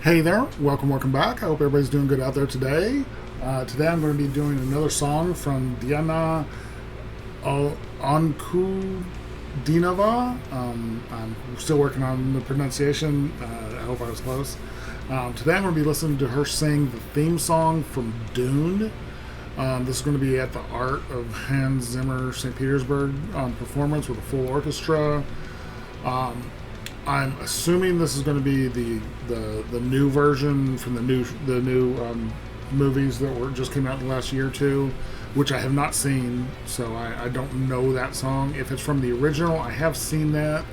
Hey there, welcome back. I hope everybody's doing good out there today. Today I'm going to be doing another song from Diana Ankudinova. I'm still working on the pronunciation. I hope I was close. Today I'm going to be listening to her sing the theme song from Dune. This is going to be at the Art of Hans Zimmer St. Petersburg performance with a full orchestra. I'm assuming this is going to be the new version from the new movies that just came out in the last year or two, which I have not seen, so I don't know that song. If it's from the original, I have seen that,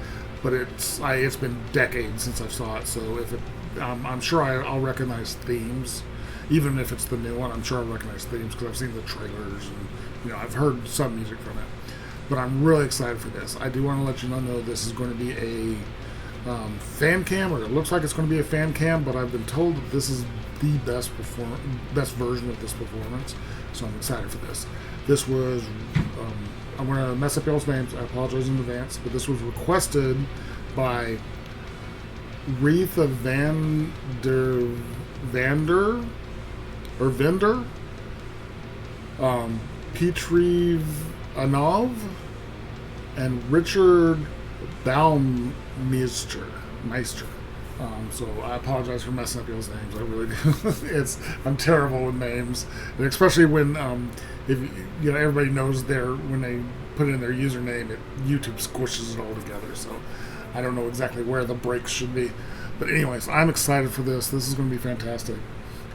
but it's been decades since I saw it. So I'm sure I'll recognize themes, even if it's the new one. I'm sure I'll recognize themes because I've seen the trailers and I've heard some music from it. But I'm really excited for this. I do want to let you know this is going to be a fan cam, or it looks like it's going to be a fan cam, but I've been told that this is the best version of this performance, so I'm excited for this. This was, I'm going to mess up y'all's names, I apologize in advance, but this was requested by Retha Vender, Petersburg, and Richard Baumeister. So I apologize for messing up y'all's names. I really do. I'm terrible with names, and especially when if everybody knows when they put in their username, YouTube squishes it all together. So I don't know exactly where the breaks should be. But anyways, I'm excited for this. This is going to be fantastic.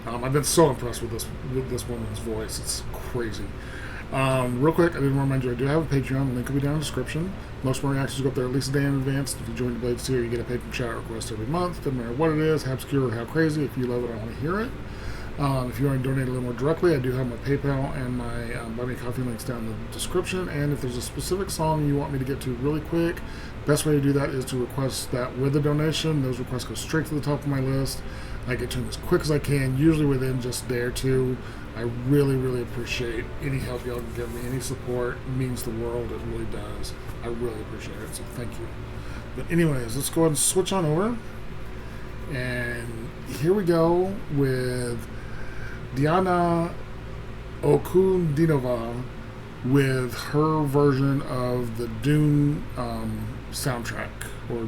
I've been so impressed with this woman's voice. It's crazy. Real quick, I did want to remind you I do have a Patreon. The link will be down in the description. Most of my reactions go up there at least a day in advance. If you join the Blades tier, you get a Patreon shout request every month. Doesn't matter what it is, how obscure or how crazy. If you love it, I want to hear it. If you want to donate a little more directly, I do have my PayPal and my Buy Me Coffee links down in the description. And if there's a specific song you want me to get to really quick, best way to do that is to request that with a donation. Those requests go straight to the top of my list. I get to them as quick as I can, usually within just a day or two. I really, really appreciate any help y'all can give me. Any support means the world. It really does. I really appreciate it, so thank you. But anyways, let's go ahead and switch on over. And here we go with Diana Ankudinova with her version of the Dune soundtrack, or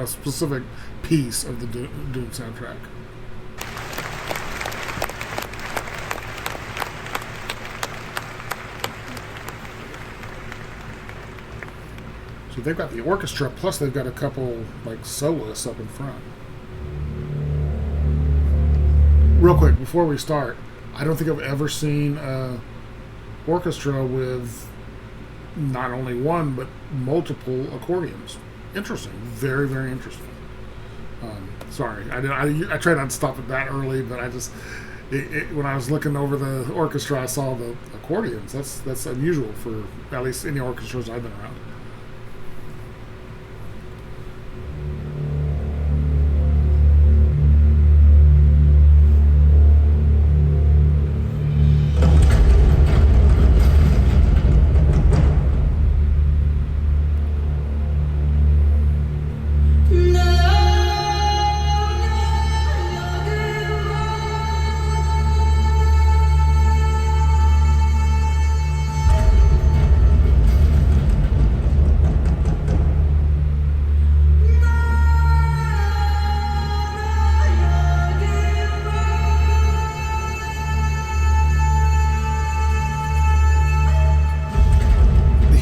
a specific piece of the Dune soundtrack. So they've got the orchestra, plus they've got a couple soloists up in front. Real quick, before we start, I don't think I've ever seen an orchestra with not only one, but multiple accordions. Interesting. Very, very interesting. Sorry, I tried not to stop it that early, but when I was looking over the orchestra, I saw the accordions. That's unusual for at least any orchestras I've been around.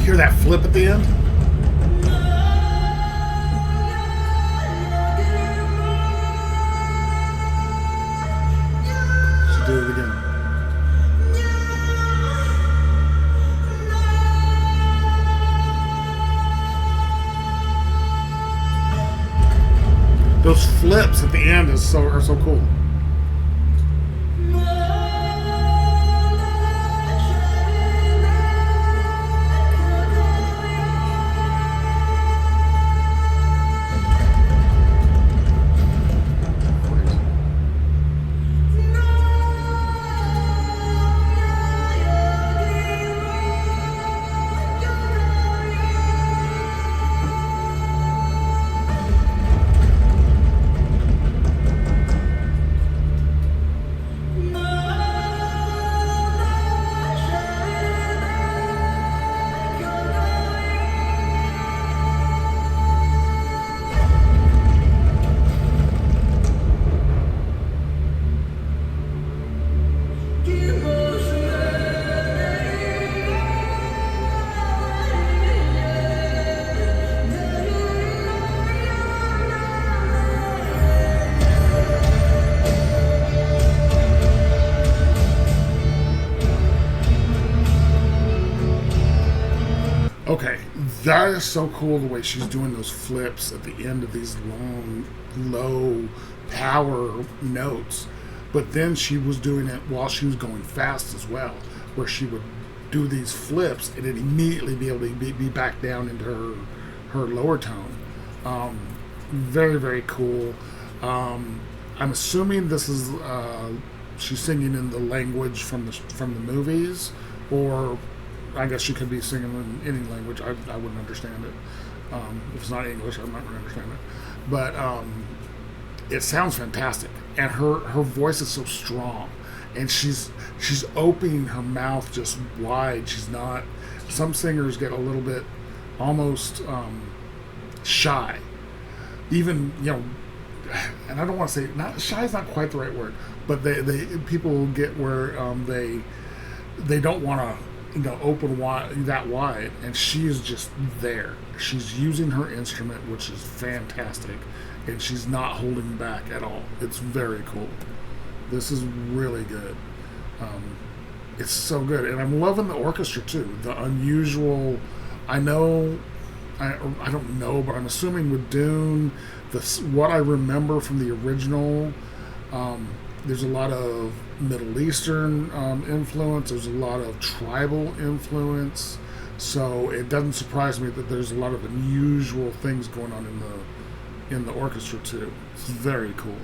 Hear that flip at the end? Should do it again. Those flips at the end are so cool. Okay, that is so cool the way she's doing those flips at the end of these long, low power notes. But then she was doing it while she was going fast as well, where she would do these flips and then immediately be able to be back down into her lower tone. Um, Very, very cool. I'm assuming this is she's singing in the language from the movies, or I guess she could be singing in any language. I wouldn't understand it. If it's not English, I'm not going to understand it. But it sounds fantastic, and her voice is so strong, and she's opening her mouth just wide. She's not. Some singers get a little bit almost shy, even and I don't want to say not shy is not quite the right word, but they people get where they don't want to open wide, that wide, and she is just there. She's using her instrument, which is fantastic, and she's not holding back at all. It's very cool. This is really good. It's so good, and I'm loving the orchestra too. The unusual, I know, I don't know, but I'm assuming with Dune, what I remember from the original, there's a lot of Middle Eastern influence. There's a lot of tribal influence. So it doesn't surprise me that there's a lot of unusual things going on in the orchestra too. It's very cool.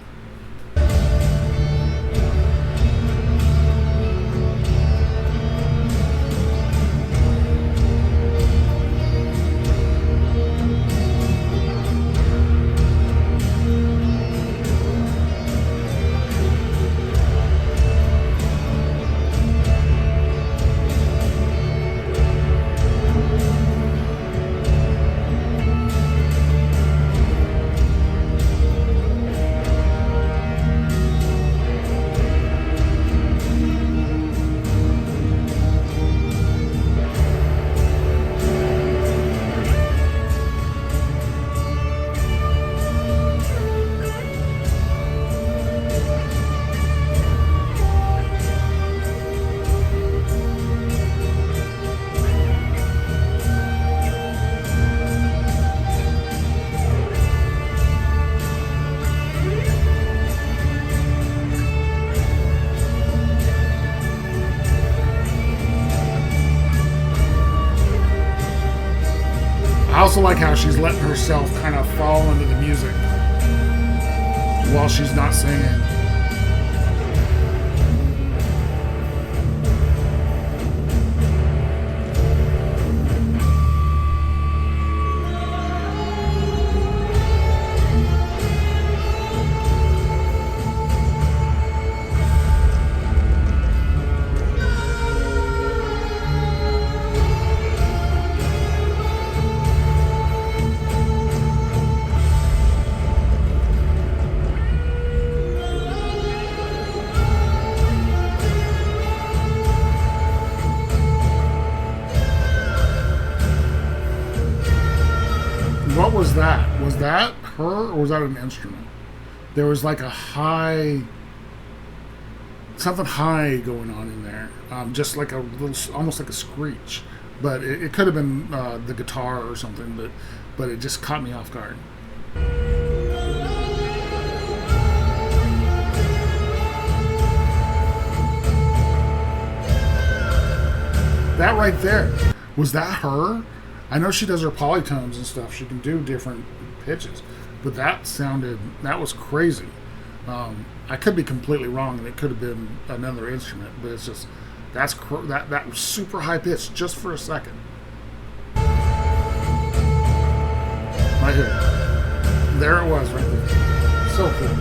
I also like how she's letting herself kind of fall into the music while she's not singing. What was that? Was that her or was that an instrument? There was like a high, something high going on in there, just like a little, almost like a screech. But it could have been the guitar or something. But it just caught me off guard. That right there, was that her? I know she does her polytones and stuff. She can do different pitches, but that was crazy. I could be completely wrong, and it could have been another instrument, but it's just that was super high pitched just for a second. Right here, there it was, right there. So cool.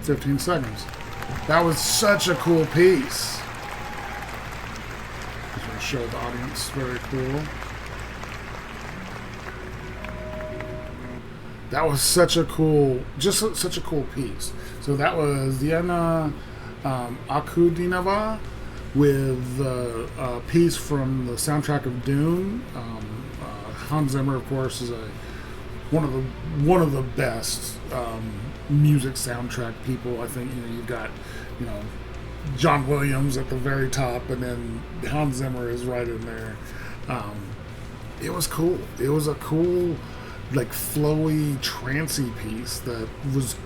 15 seconds. That was such a cool piece. Just want to show the audience. Very cool. That was such a cool, such a cool piece. So that was Diana Ankudinova with a piece from the soundtrack of Dune. Hans Zimmer, of course, is one of the best music soundtrack people. I think you've got John Williams at the very top, and then Hans Zimmer is right in there. It was cool. It was a cool, like, flowy, trancy piece that was.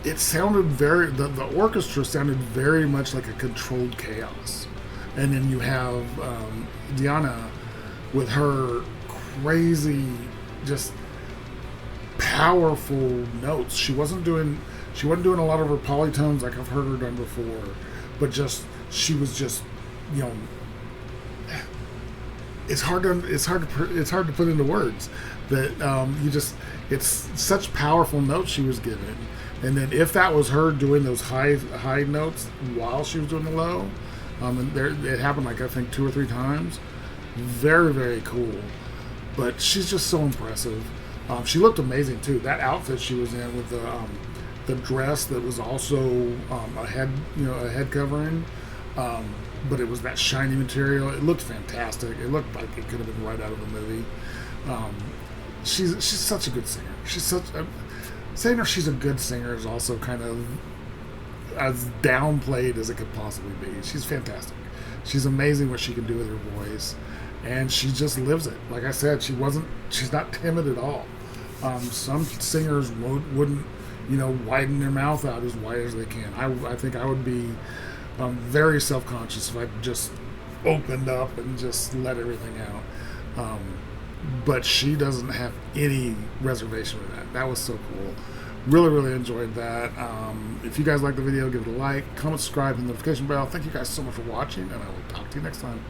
It sounded very. The orchestra sounded very much like a controlled chaos, and then you have Diana with her crazy, just powerful notes. She wasn't doing a lot of her polytones like I've heard her done before, but she was just, it's hard to put into words that it's such powerful notes she was giving. And then if that was her doing those high notes while she was doing the low, and it happened like I think 2 or 3 times. Very, very cool. But she's just so impressive. She looked amazing too. That outfit she was in with the dress that was also a head covering, but it was that shiny material. It looked fantastic. It looked like it could have been right out of the movie. She's such a good singer. Saying she's a good singer is also kind of as downplayed as it could possibly be. She's fantastic. She's amazing what she can do with her voice, and she just lives it. Like I said, she's not timid at all. Some singers wouldn't, widen their mouth out as wide as they can. I think I would be very self-conscious if I just opened up and just let everything out. But she doesn't have any reservation with that. That was so cool. Really, really enjoyed that. If you guys like the video, give it a like, comment, subscribe, and notification bell. Thank you guys so much for watching, and I will talk to you next time.